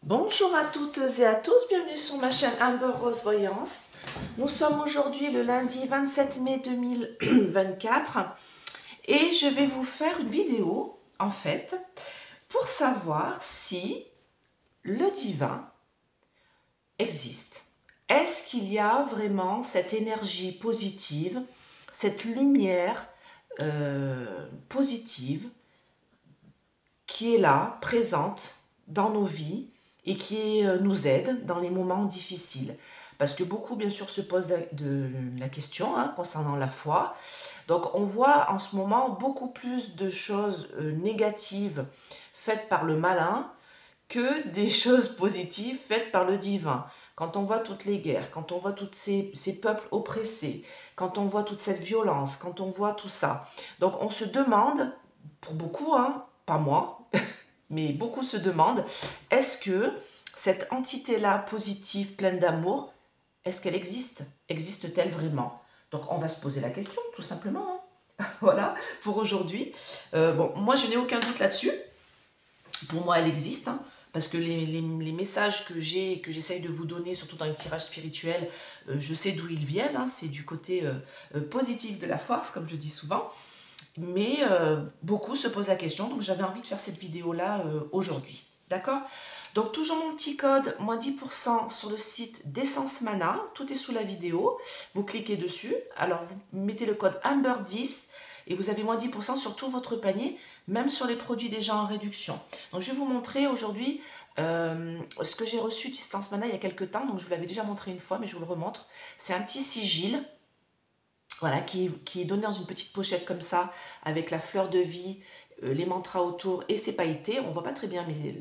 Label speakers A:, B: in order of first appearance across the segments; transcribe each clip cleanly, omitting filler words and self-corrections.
A: Bonjour à toutes et à tous, bienvenue sur ma chaîne Amber Rose Voyance. Nous sommes aujourd'hui le lundi 27 mai 2024 et je vais vous faire une vidéo en fait pour savoir si le divin existe. Est-ce qu'il y a vraiment cette énergie positive, cette lumière positive qui est là, présente dans nos vies et qui nous aide dans les moments difficiles. Parce que beaucoup, bien sûr, se posent la question concernant la foi. Donc, on voit en ce moment beaucoup plus de choses négatives faites par le malin que des choses positives faites par le divin. Quand on voit toutes les guerres, quand on voit tous ces peuples oppressés, quand on voit toute cette violence, quand on voit tout ça. Donc, on se demande, pour beaucoup, pas moi, mais beaucoup se demandent, est-ce que cette entité-là positive, pleine d'amour, est-ce qu'elle existe? Existe-t-elle vraiment? Donc on va se poser la question, tout simplement. Voilà, pour aujourd'hui. Bon, moi je n'ai aucun doute là-dessus. Pour moi, elle existe, parce que les messages que j'ai, que j'essaye de vous donner, surtout dans les tirages spirituels, je sais d'où ils viennent. C'est du côté positif de la force, comme je dis souvent. Mais beaucoup se posent la question, donc j'avais envie de faire cette vidéo-là aujourd'hui. D'accord? Donc toujours mon petit code, moins 10% sur le site d'Essence Mana, tout est sous la vidéo. Vous cliquez dessus, alors vous mettez le code Amber10 et vous avez moins 10% sur tout votre panier, même sur les produits déjà en réduction. Donc je vais vous montrer aujourd'hui ce que j'ai reçu d'Essence Mana il y a quelques temps, donc je vous l'avais déjà montré une fois, mais je vous le remontre. C'est un petit sigil. Voilà, qui est donné dans une petite pochette comme ça, avec la fleur de vie, les mantras autour et c'est pailleté. On ne voit pas très bien, mais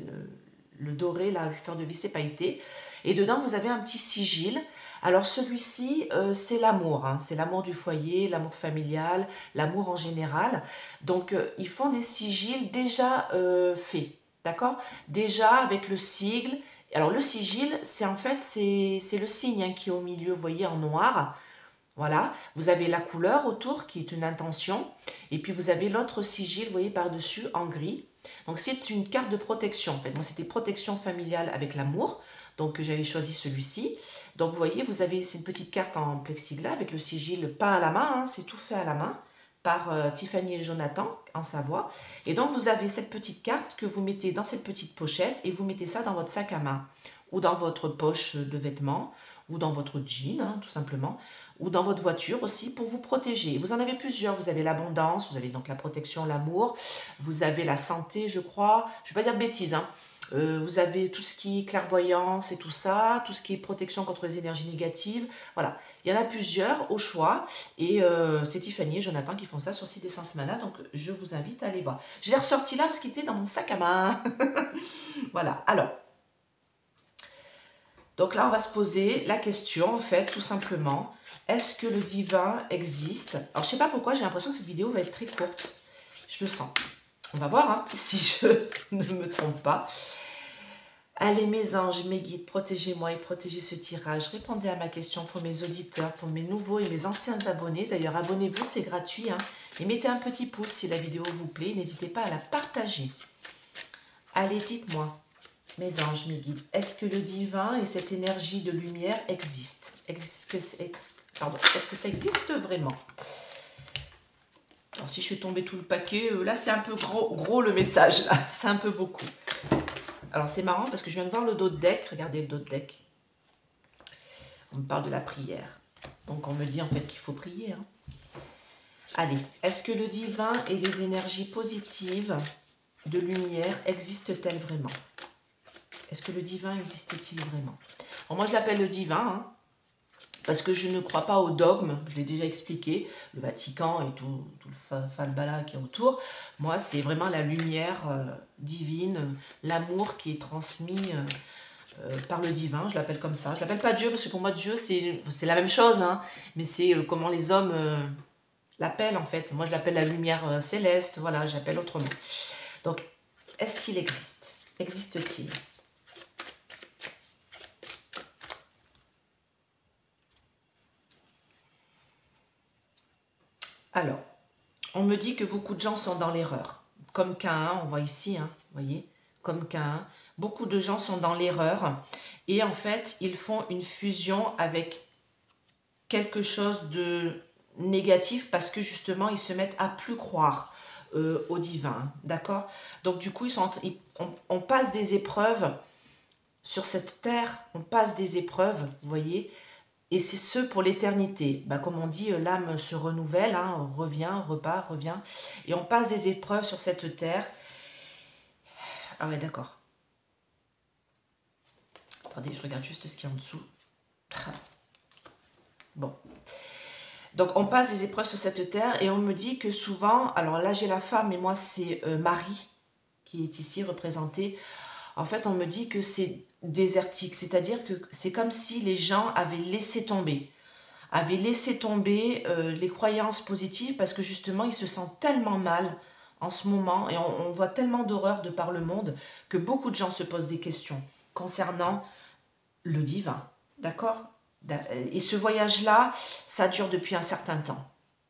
A: le doré, la fleur de vie, c'est pailleté. Et dedans, vous avez un petit sigil. Alors celui-ci, c'est l'amour. C'est l'amour du foyer, l'amour familial, l'amour en général. Donc, ils font des sigils déjà faits, d'accord? Déjà avec le sigle. Alors le sigil, c'est en fait, c'est le signe qui est au milieu, vous voyez, en noir. Voilà, vous avez la couleur autour qui est une intention et puis vous avez l'autre sigil, vous voyez par-dessus en gris. Donc c'est une carte de protection en fait. Moi c'était protection familiale avec l'amour, donc j'avais choisi celui-ci. Donc vous voyez, vous avez, c'est une petite carte en plexiglas avec le sigil peint à la main, c'est tout fait à la main par Tiffany et Jonathan en Savoie. Et donc vous avez cette petite carte que vous mettez dans cette petite pochette et vous mettez ça dans votre sac à main ou dans votre poche de vêtements ou dans votre jean tout simplement, ou dans votre voiture aussi pour vous protéger. Vous en avez plusieurs, vous avez l'abondance, vous avez donc la protection, l'amour, vous avez la santé je crois, je ne vais pas dire de bêtises, vous avez tout ce qui est clairvoyance et tout ça, tout ce qui est protection contre les énergies négatives, voilà. Il y en a plusieurs au choix et c'est Tiffany et Jonathan qui font ça sur site Essence Mana, donc je vous invite à aller voir. Je l'ai ressorti là parce qu'il était dans mon sac à main. Voilà, alors. Donc là, on va se poser la question, en fait, tout simplement. Est-ce que le divin existe? Alors, je sais pas pourquoi, j'ai l'impression que cette vidéo va être très courte. Je le sens. On va voir si je ne me trompe pas. Allez, mes anges, mes guides, protégez-moi et protégez ce tirage. Répondez à ma question pour mes auditeurs, pour mes nouveaux et mes anciens abonnés. D'ailleurs, abonnez-vous, c'est gratuit. Et mettez un petit pouce si la vidéo vous plaît. N'hésitez pas à la partager. Allez, dites-moi. Mes anges, mes guides, est-ce que le divin et cette énergie de lumière existent? Est-ce que ça existe vraiment? Alors si je fais tomber tout le paquet, là c'est un peu gros le message, là, c'est un peu beaucoup. Alors c'est marrant parce que je viens de voir le dos de deck, regardez le dos de deck. On me parle de la prière. Donc on me dit en fait qu'il faut prier. Allez, est-ce que le divin et les énergies positives de lumière existent-elles vraiment? Est-ce que le divin existe-t-il vraiment? Alors moi, je l'appelle le divin, parce que je ne crois pas au dogme, je l'ai déjà expliqué, le Vatican et tout le falbala qui est autour. Moi, c'est vraiment la lumière divine, l'amour qui est transmis par le divin, je l'appelle comme ça. Je l'appelle pas Dieu, parce que pour moi, Dieu, c'est la même chose, mais c'est comment les hommes l'appellent, en fait. Moi, je l'appelle la lumière céleste, voilà, j'appelle autrement. Donc, est-ce qu'il existe? Existe-t-il? Alors, on me dit que beaucoup de gens sont dans l'erreur. Comme Caïn, on voit ici, vous voyez, comme Caïn. Beaucoup de gens sont dans l'erreur et en fait, ils font une fusion avec quelque chose de négatif parce que justement, ils se mettent à plus croire au divin, d'accord? Donc du coup, on passe des épreuves sur cette terre, on passe des épreuves, vous voyez, et c'est ce pour l'éternité. Bah, comme on dit, l'âme se renouvelle, hein, revient, repart, revient, et on passe des épreuves sur cette terre. Ah ouais, d'accord. Attendez, je regarde juste ce qu'il y a en dessous. Bon. Donc on passe des épreuves sur cette terre et on me dit que souvent, alors là j'ai la femme et moi c'est Marie qui est ici représentée. En fait on me dit que c'est désertique, c'est-à-dire que c'est comme si les gens avaient laissé tomber. Avaient laissé tomber les croyances positives parce que justement ils se sentent tellement mal en ce moment et on voit tellement d'horreurs de par le monde que beaucoup de gens se posent des questions concernant le divin, d'accord? Et ce voyage-là, ça dure depuis un certain temps,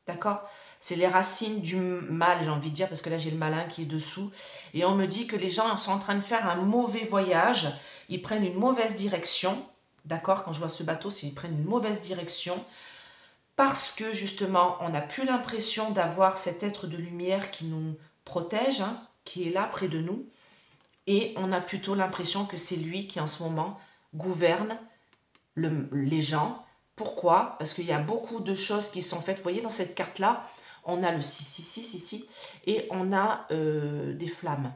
A: d'accord? C'est les racines du mal, j'ai envie de dire, parce que là j'ai le malin qui est dessous. Et on me dit que les gens sont en train de faire un mauvais voyage, ils prennent une mauvaise direction, d'accord? Quand je vois ce bateau, c'est qu'ils prennent une mauvaise direction, parce que justement, on n'a plus l'impression d'avoir cet être de lumière qui nous protège, hein, qui est là près de nous, et on a plutôt l'impression que c'est lui qui en ce moment gouverne les gens. Pourquoi? Parce qu'il y a beaucoup de choses qui sont faites. Vous voyez, dans cette carte-là, on a le 666 ici, et on a des flammes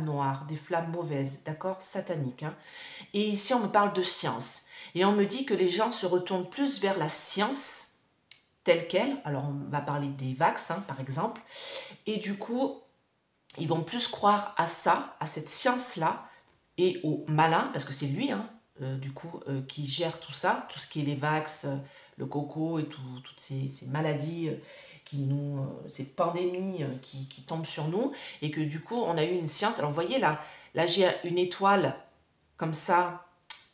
A: noires, des flammes mauvaises, d'accord? Sataniques. Hein. Et ici, on me parle de science. Et on me dit que les gens se retournent plus vers la science telle qu'elle. Alors, on va parler des vaccins, par exemple. Et du coup, ils vont plus croire à ça, à cette science-là, et au malin, parce que c'est lui, hein, qui gère tout ça, tout ce qui est les vax, le coco et toutes ces maladies ces pandémies qui tombent sur nous, et que du coup, on a eu une science. Alors, vous voyez, là j'ai une étoile comme ça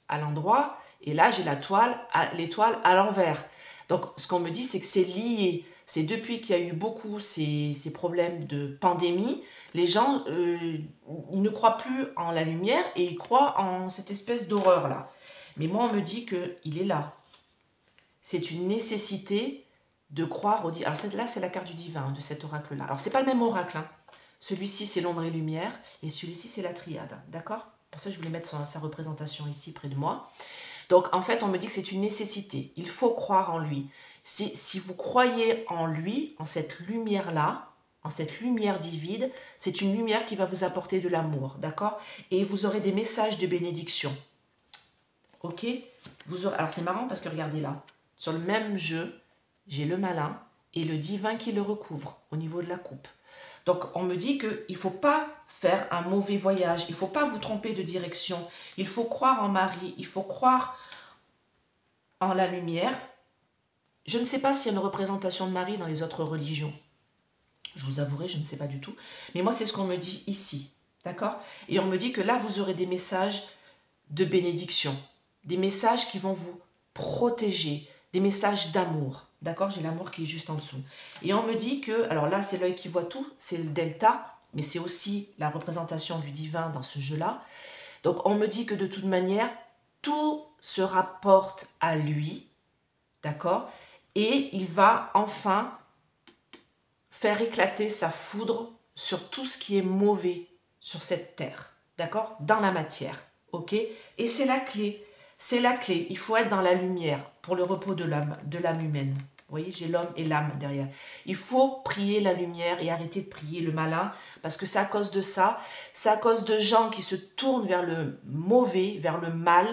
A: à l'endroit, et là, j'ai l'étoile à l'envers. Donc, ce qu'on me dit, c'est que c'est lié. C'est depuis qu'il y a eu beaucoup ces problèmes de pandémie, les gens, ils ne croient plus en la lumière et ils croient en cette espèce d'horreur-là. Mais moi, on me dit qu'il est là. C'est une nécessité de croire au divin. Alors là, c'est la carte du divin, de cet oracle-là. Alors, c'est pas le même oracle. Hein. Celui-ci, c'est l'ombre et lumière, et celui-ci, c'est la triade. D'accord? Pour ça, je voulais mettre sa représentation ici, près de moi. Donc, en fait, on me dit que c'est une nécessité. Il faut croire en lui. Si vous croyez en lui, en cette lumière-là, en cette lumière divine, c'est une lumière qui va vous apporter de l'amour, d'accord? Et vous aurez des messages de bénédiction. Ok? Alors, c'est marrant parce que regardez là, sur le même jeu, j'ai le malin et le divin qui le recouvre au niveau de la coupe. Donc, on me dit qu'il ne faut pas faire un mauvais voyage, il ne faut pas vous tromper de direction, il faut croire en Marie, il faut croire en la lumière. Je ne sais pas s'il y a une représentation de Marie dans les autres religions. Je vous avouerai, je ne sais pas du tout. Mais moi, c'est ce qu'on me dit ici. D'accord? Et on me dit que là, vous aurez des messages de bénédiction. Des messages qui vont vous protéger. Des messages d'amour. D'accord? J'ai l'amour qui est juste en dessous. Et on me dit que, alors là, c'est l'œil qui voit tout, c'est le delta, mais c'est aussi la représentation du divin dans ce jeu-là. Donc, on me dit que de toute manière, tout se rapporte à lui. D'accord? Et il va enfin faire éclater sa foudre sur tout ce qui est mauvais sur cette terre, d'accord? Dans la matière, ok? Et c'est la clé, il faut être dans la lumière pour le repos de l'âme humaine. Vous voyez, j'ai l'homme et l'âme derrière. Il faut prier la lumière et arrêter de prier le malin, parce que c'est à cause de ça, c'est à cause de gens qui se tournent vers le mauvais, vers le mal,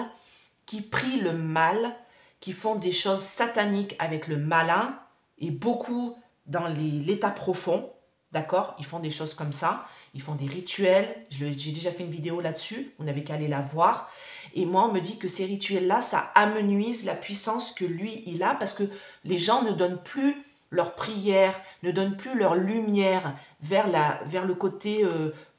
A: qui prient le mal, qui font des choses sataniques avec le malin, et beaucoup dans l'état profond, d'accord? Ils font des choses comme ça, ils font des rituels, j'ai déjà fait une vidéo là-dessus, vous n'avez qu'à aller la voir, et moi on me dit que ces rituels-là, ça amenuise la puissance que lui, il a, parce que les gens ne donnent plus leur prière, ne donnent plus leur lumière vers le côté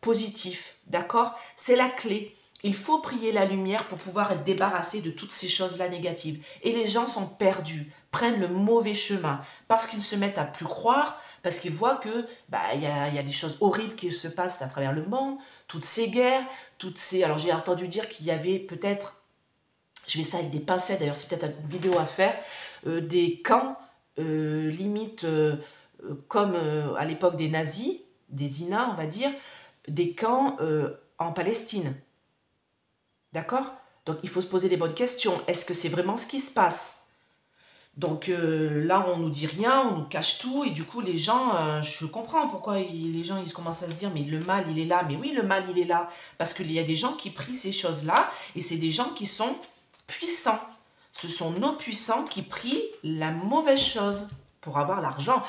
A: positif, d'accord? C'est la clé. Il faut prier la lumière pour pouvoir être débarrassé de toutes ces choses-là négatives. Et les gens sont perdus, prennent le mauvais chemin, parce qu'ils se mettent à plus croire, Parce qu'ils voient que bah, y a des choses horribles qui se passent à travers le monde, toutes ces guerres, toutes ces... Alors j'ai entendu dire qu'il y avait peut-être, je vais ça avec des pincettes, d'ailleurs c'est peut-être une vidéo à faire, des camps limite comme à l'époque des nazis, des INA on va dire, des camps en Palestine. D'accord? Donc il faut se poser les bonnes questions. Est-ce que c'est vraiment ce qui se passe? Donc là, on nous dit rien, on nous cache tout, et du coup, les gens, je comprends pourquoi les gens ils commencent à se dire, mais le mal, il est là. Mais oui, le mal, il est là. Parce qu'il y a des gens qui prient ces choses-là, et c'est des gens qui sont puissants. Ce sont nos puissants qui prient la mauvaise chose pour avoir l'argent.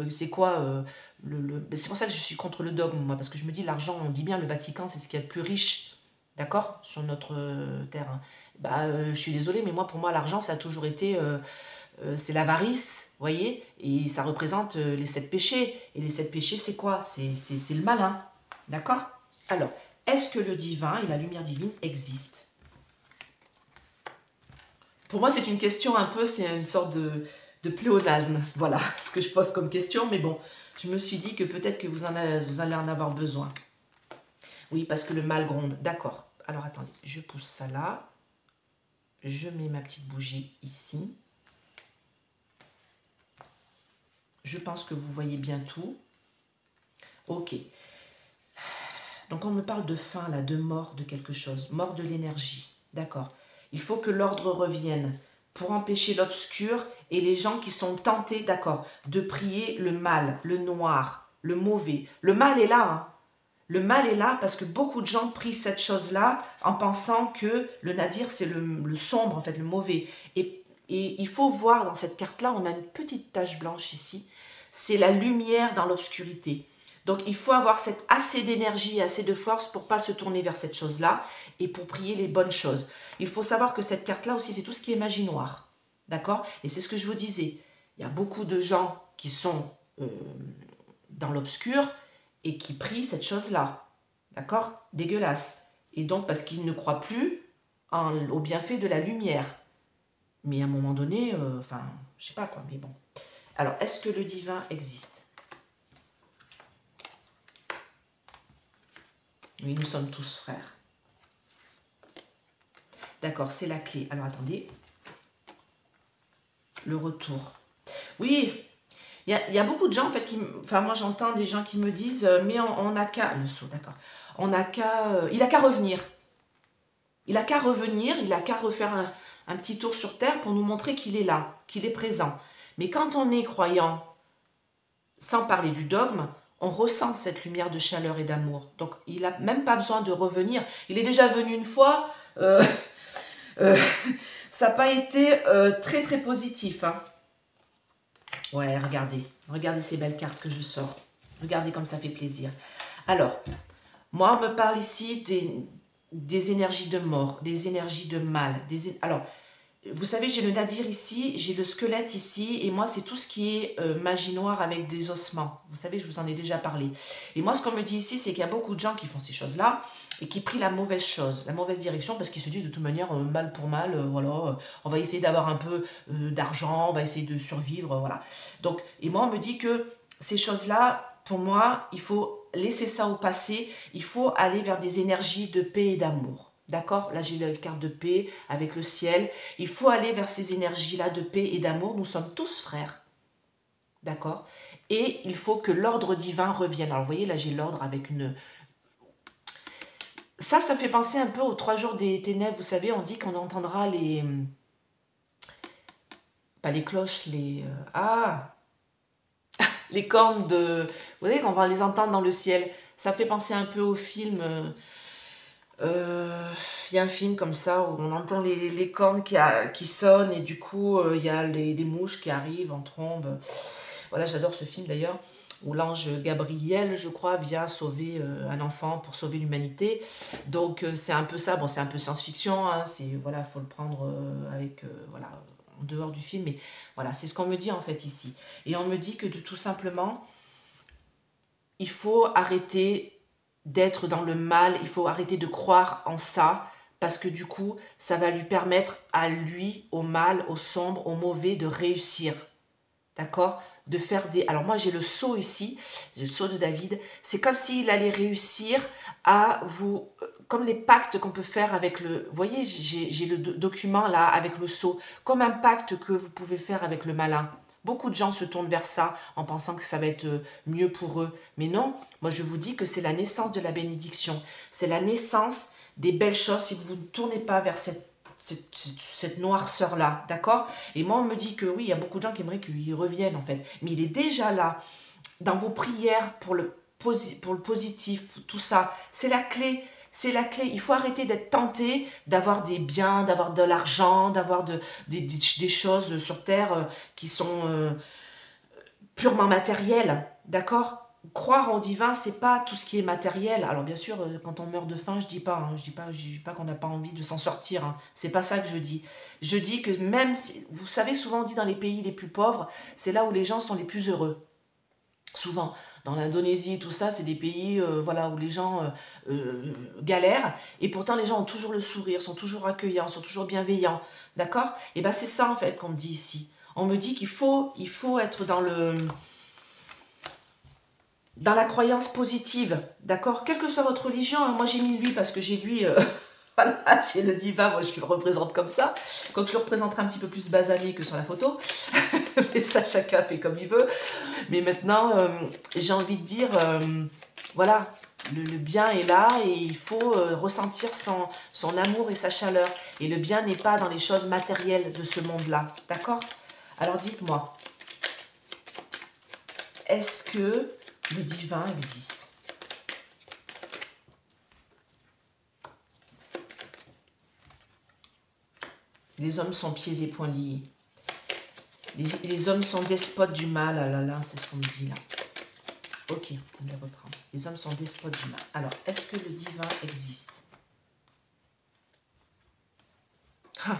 A: C'est quoi c'est pour ça que je suis contre le dogme, moi, parce que je me dis, l'argent, on dit bien, le Vatican, c'est ce qu'il y a de plus riche, d'accord, sur notre terre. Hein. Bah, je suis désolée, mais moi, pour moi, l'argent, ça a toujours été... c'est l'avarice, vous voyez, et ça représente les 7 péchés. Et les 7 péchés, c'est quoi? C'est le malin, d'accord? Alors, est-ce que le divin et la lumière divine existent? Pour moi, c'est une question un peu, c'est une sorte de pléonasme, voilà, ce que je pose comme question, mais bon, je me suis dit que peut-être que vous allez en avoir besoin. Oui, parce que le mal gronde, d'accord. Alors, attendez, je pousse ça là, je mets ma petite bougie ici. Je pense que vous voyez bien tout. Ok. Donc on me parle de fin, là, de mort de quelque chose, mort de l'énergie. D'accord. Il faut que l'ordre revienne pour empêcher l'obscur et les gens qui sont tentés, d'accord, de prier le mal, le noir, le mauvais. Le mal est là, hein. Le mal est là parce que beaucoup de gens prient cette chose-là en pensant que le nadir, c'est le sombre, en fait, le mauvais. Et il faut voir dans cette carte-là, on a une petite tache blanche ici. C'est la lumière dans l'obscurité. Donc il faut avoir assez d'énergie et assez de force pour ne pas se tourner vers cette chose-là et pour prier les bonnes choses. Il faut savoir que cette carte-là aussi, c'est tout ce qui est magie noire. D'accord? Et c'est ce que je vous disais. Il y a beaucoup de gens qui sont dans l'obscur et qui prient cette chose-là. D'accord? Dégueulasse. Et donc parce qu'ils ne croient plus au bienfait de la lumière. Mais à un moment donné, enfin, je sais pas quoi, mais bon. Alors, est-ce que le divin existe? Oui, nous sommes tous frères. D'accord, c'est la clé. Alors, attendez. Le retour. Oui, il y a beaucoup de gens, en fait, enfin, moi, j'entends des gens qui me disent, mais on n'a qu'à... Le saut, d'accord. On n'a qu'à... il a qu'à revenir. Il a qu'à revenir, il a qu'à refaire un petit tour sur Terre pour nous montrer qu'il est là, qu'il est présent. Mais quand on est croyant, sans parler du dogme, on ressent cette lumière de chaleur et d'amour. Donc, il n'a même pas besoin de revenir. Il est déjà venu une fois. Ça n'a pas été très, très positif. Hein. Ouais, regardez. Regardez ces belles cartes que je sors. Regardez comme ça fait plaisir. Alors, moi, on me parle ici des énergies de mort, des énergies de mal. Alors, vous savez, j'ai le nadir ici, j'ai le squelette ici, et moi, c'est tout ce qui est magie noire avec des ossements. Vous savez, je vous en ai déjà parlé. Et moi, ce qu'on me dit ici, c'est qu'il y a beaucoup de gens qui font ces choses-là, et qui prient la mauvaise chose, la mauvaise direction, parce qu'ils se disent de toute manière, mal pour mal, voilà, on va essayer d'avoir un peu d'argent, on va essayer de survivre, voilà. Donc, et moi, on me dit que ces choses-là, pour moi, il faut laisser ça au passé, il faut aller vers des énergies de paix et d'amour. D'accord? Là, j'ai la carte de paix avec le ciel. Il faut aller vers ces énergies-là de paix et d'amour. Nous sommes tous frères. D'accord? Et il faut que l'ordre divin revienne. Alors, vous voyez, là, j'ai l'ordre avec une... Ça me fait penser un peu aux 3 jours des ténèbres. Vous savez, on dit qu'on entendra les... Pas les cloches, les... les cornes de... Vous voyez, qu'on va les entendre dans le ciel. Ça fait penser un peu au film... Il y a un film comme ça où on entend les cornes qui sonnent et du coup il y a des mouches qui arrivent en trombe. Voilà, j'adore ce film d'ailleurs, où l'ange Gabriel, je crois, vient sauver un enfant pour sauver l'humanité. Donc c'est un peu ça, bon c'est un peu science-fiction, hein, voilà, faut le prendre avec, voilà, en dehors du film, mais voilà, c'est ce qu'on me dit en fait ici. Et on me dit que tout simplement, il faut arrêter d'être dans le mal, il faut arrêter de croire en ça, parce que du coup, ça va lui permettre à lui, au mal, au sombre, au mauvais, de réussir. D'accord? de faire des... Alors moi j'ai le sceau ici, j'ai le sceau de David, c'est comme s'il allait réussir à vous... Comme les pactes qu'on peut faire avec le... Vous voyez, j'ai le document là avec le sceau, comme un pacte que vous pouvez faire avec le malin. Beaucoup de gens se tournent vers ça en pensant que ça va être mieux pour eux. Mais non, moi je vous dis que c'est la naissance de la bénédiction. C'est la naissance des belles choses si vous ne tournez pas vers cette noirceur-là, d'accord? Et moi, on me dit que oui, il y a beaucoup de gens qui aimeraient qu'il revienne, en fait. Mais il est déjà là, dans vos prières pour le positif, tout ça. C'est la clé. C'est la clé. Il faut arrêter d'être tenté d'avoir des biens, d'avoir de l'argent, d'avoir des choses sur Terre qui sont purement matérielles. D'accord? Croire au divin, c'est pas tout ce qui est matériel. Alors bien sûr, quand on meurt de faim, je dis pas, hein, je dis pas qu'on n'a pas envie de s'en sortir. Hein. C'est pas ça que je dis. Je dis que même si, vous savez, souvent on dit dans les pays les plus pauvres, c'est là où les gens sont les plus heureux. Souvent, dans l'Indonésie, tout ça, c'est des pays voilà, où les gens galèrent. Et pourtant, les gens ont toujours le sourire, sont toujours accueillants, sont toujours bienveillants. D'accord? Et bien, c'est ça, en fait, qu'on me dit ici. On me dit qu'il faut être dans la croyance positive. D'accord? Quelle que soit votre religion. Hein, moi, j'ai mis lui parce que j'ai lui... voilà, j'ai le divin, moi je le représente comme ça. Quand je le représenterai un petit peu plus basané que sur la photo. Mais ça, chacun fait comme il veut. Mais maintenant, j'ai envie de dire, voilà, le bien est là et il faut ressentir son amour et sa chaleur. Et le bien n'est pas dans les choses matérielles de ce monde-là. D'accord? Alors dites-moi, est-ce que le divin existe? Les hommes sont pieds et poings liés. Les hommes sont despotes du mal. Ah là là, c'est ce qu'on me dit là. Ok, on va reprendre. Les hommes sont despotes du mal. Alors, est-ce que le divin existe? Ah.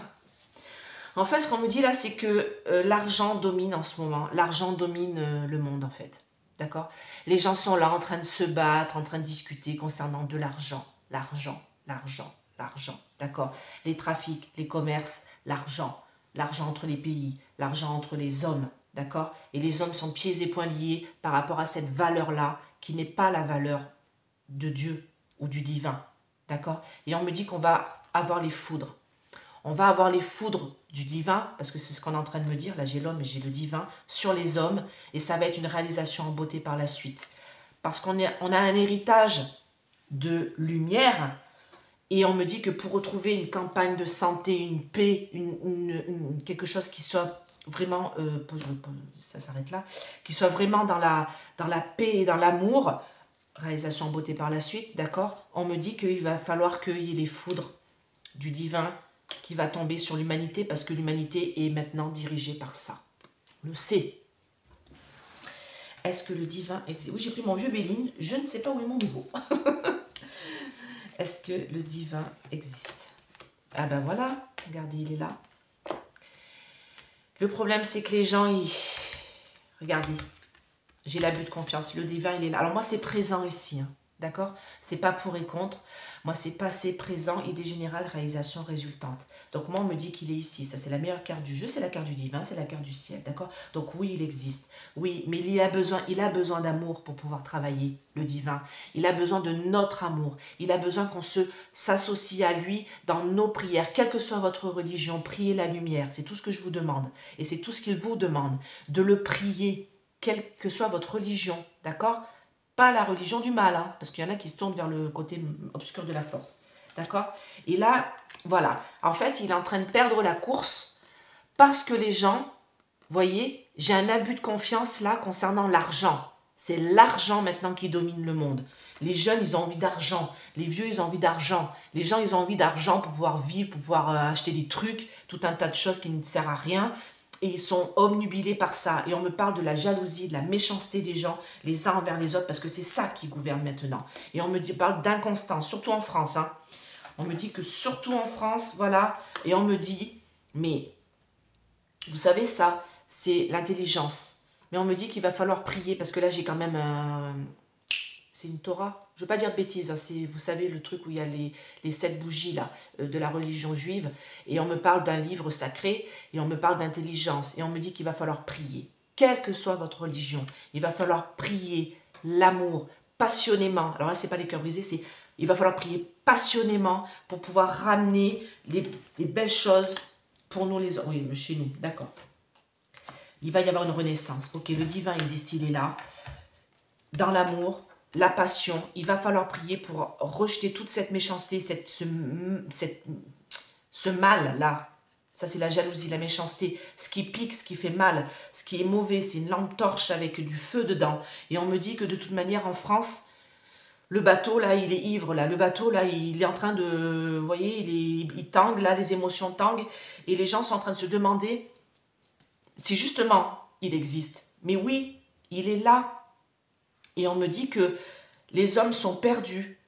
A: En fait, ce qu'on me dit là, c'est que l'argent domine en ce moment. L'argent domine le monde, en fait. D'accord? Les gens sont là en train de se battre, en train de discuter concernant de l'argent. L'argent, l'argent, l'argent. D'accord? Les trafics, les commerces, l'argent. L'argent entre les pays, l'argent entre les hommes. D'accord? Et les hommes sont pieds et poings liés par rapport à cette valeur-là, qui n'est pas la valeur de Dieu ou du divin. D'accord? Et on me dit qu'on va avoir les foudres. On va avoir les foudres du divin, parce que c'est ce qu'on est en train de me dire, là j'ai l'homme et j'ai le divin, sur les hommes, et ça va être une réalisation en beauté par la suite. Parce qu'on a un héritage de lumière, et on me dit que pour retrouver une campagne de santé, une paix, quelque chose qui soit vraiment, ça s'arrête là, qui soit vraiment dans la paix et dans l'amour, réalisation en beauté par la suite, d'accord? On me dit qu'il va falloir qu'il y ait les foudres du divin qui va tomber sur l'humanité parce que l'humanité est maintenant dirigée par ça. On le sait. Est-ce que le divin existe? Oui, j'ai pris mon vieux Béline, je ne sais pas où est mon nouveau. Est-ce que le divin existe? Ah ben voilà, regardez, il est là. Le problème, c'est que les gens, regardez, j'ai l'abus de confiance. Le divin, il est là. Alors moi, c'est présent ici, hein. D'accord? C'est pas pour et contre. Moi, c'est passé, présent, idée générale, réalisation résultante. Donc moi, on me dit qu'il est ici. Ça, c'est la meilleure carte du jeu. C'est la carte du divin, c'est la carte du ciel. D'accord? Donc oui, il existe. Oui, mais il a besoin d'amour pour pouvoir travailler, le divin. Il a besoin de notre amour. Il a besoin qu'on s'associe à lui dans nos prières. Quelle que soit votre religion, priez la lumière. C'est tout ce que je vous demande. Et c'est tout ce qu'il vous demande. De le prier, quelle que soit votre religion. D'accord? Pas la religion du mal, hein, parce qu'il y en a qui se tournent vers le côté obscur de la force. D'accord? Et là, voilà. En fait, il est en train de perdre la course parce que les gens, voyez, j'ai un abus de confiance là concernant l'argent. C'est l'argent maintenant qui domine le monde. Les jeunes, ils ont envie d'argent. Les vieux, ils ont envie d'argent. Les gens, ils ont envie d'argent pour pouvoir vivre, pour pouvoir acheter des trucs, tout un tas de choses qui ne servent à rien. Et ils sont omnubilés par ça. Et on me parle de la jalousie, de la méchanceté des gens, les uns envers les autres, parce que c'est ça qui gouverne maintenant. Et on me parle d'inconstance, surtout en France. Hein. On me dit que surtout en France, voilà. Et on me dit, mais vous savez ça, c'est l'intelligence. Mais on me dit qu'il va falloir prier, parce que là j'ai quand même c'est une Torah. Je ne veux pas dire bêtise, hein, c'est, vous savez, le truc où il y a les 7 bougies là, de la religion juive. Et on me parle d'un livre sacré, et on me parle d'intelligence. Et on me dit qu'il va falloir prier. quelle que soit votre religion. Il va falloir prier l'amour passionnément. Alors là, c'est pas les cœurs brisés, c'est il va falloir prier passionnément pour pouvoir ramener des belles choses pour nous les hommes. Oui, mais chez nous, d'accord. Il va y avoir une renaissance. Ok, le divin existe, il est là. Dans l'amour, la passion, il va falloir prier pour rejeter toute cette méchanceté, ce mal-là. Ça, c'est la jalousie, la méchanceté. Ce qui pique, ce qui fait mal, ce qui est mauvais, c'est une lampe torche avec du feu dedans. Et on me dit que de toute manière, en France, le bateau, là, il est ivre, là. Le bateau, là, il est en train de... Vous voyez, il tangue, là, les émotions tanguent. Et les gens sont en train de se demander si justement, il existe. Mais oui, il est là. Et on me dit que les hommes sont perdus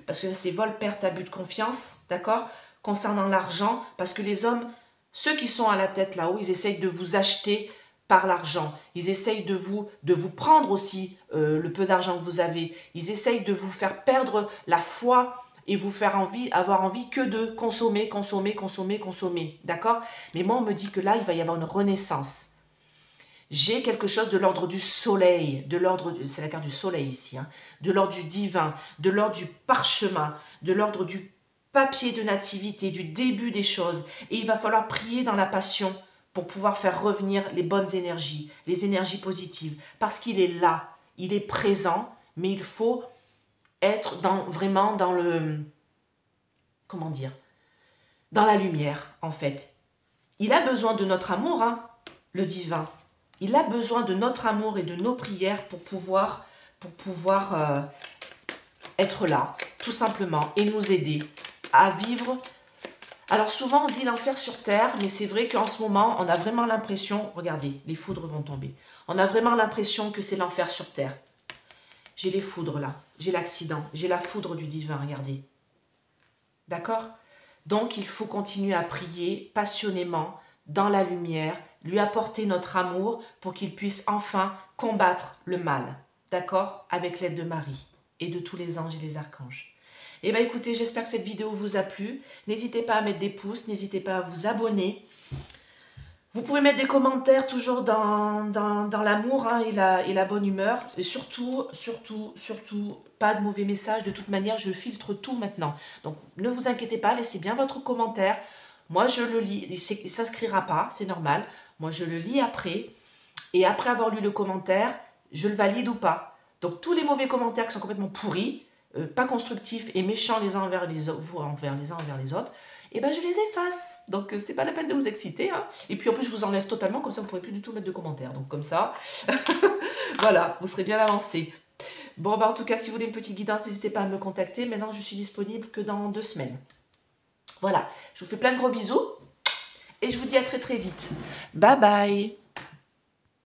A: parce que c'est vol, perte, abus de confiance, d'accord? Concernant l'argent, parce que les hommes, ceux qui sont à la tête là-haut, ils essayent de vous acheter par l'argent. Ils essayent de vous prendre aussi le peu d'argent que vous avez. Ils essayent de vous faire perdre la foi et vous faire avoir envie que de consommer, consommer, consommer, consommer, d'accord? Mais moi, on me dit que là, il va y avoir une renaissance. J'ai quelque chose de l'ordre du soleil, c'est la carte du soleil ici, hein, de l'ordre du divin, de l'ordre du parchemin, de l'ordre du papier de nativité, du début des choses. Et il va falloir prier dans la passion pour pouvoir faire revenir les bonnes énergies, les énergies positives. Parce qu'il est là, il est présent, mais il faut être vraiment dans le... Comment dire? Dans la lumière, en fait. Il a besoin de notre amour, hein, le divin. Il a besoin de notre amour et de nos prières pour pouvoir être là, tout simplement, et nous aider à vivre. Alors souvent on dit l'enfer sur terre, mais c'est vrai qu'en ce moment, on a vraiment l'impression, regardez, les foudres vont tomber. On a vraiment l'impression que c'est l'enfer sur terre. J'ai les foudres là, j'ai l'accident, j'ai la foudre du divin, regardez. D'accord? Donc il faut continuer à prier passionnément, dans la lumière, lui apporter notre amour pour qu'il puisse enfin combattre le mal, d'accord? Avec l'aide de Marie et de tous les anges et les archanges. Eh bien écoutez, j'espère que cette vidéo vous a plu. N'hésitez pas à mettre des pouces, n'hésitez pas à vous abonner. Vous pouvez mettre des commentaires toujours dans l'amour, hein, et la bonne humeur. Et surtout, pas de mauvais messages. De toute manière, je filtre tout maintenant. Donc ne vous inquiétez pas, laissez bien votre commentaire. Moi, je le lis, il ne s'inscrira pas, c'est normal. Moi, je le lis après. Et après avoir lu le commentaire, je le valide ou pas. Donc, tous les mauvais commentaires qui sont complètement pourris, pas constructifs et méchants les uns envers les autres, vous envers les uns envers les autres, et ben je les efface. Donc, c'est pas la peine de vous exciter, hein. Et puis, en plus, je vous enlève totalement, comme ça, vous ne pourrez plus du tout mettre de commentaires. Donc, comme ça, voilà, vous serez bien avancé. Bon, bah, en tout cas, si vous voulez une petite guidance, n'hésitez pas à me contacter. Maintenant, je suis disponible que dans 2 semaines. Voilà, je vous fais plein de gros bisous et je vous dis à très très vite. Bye bye.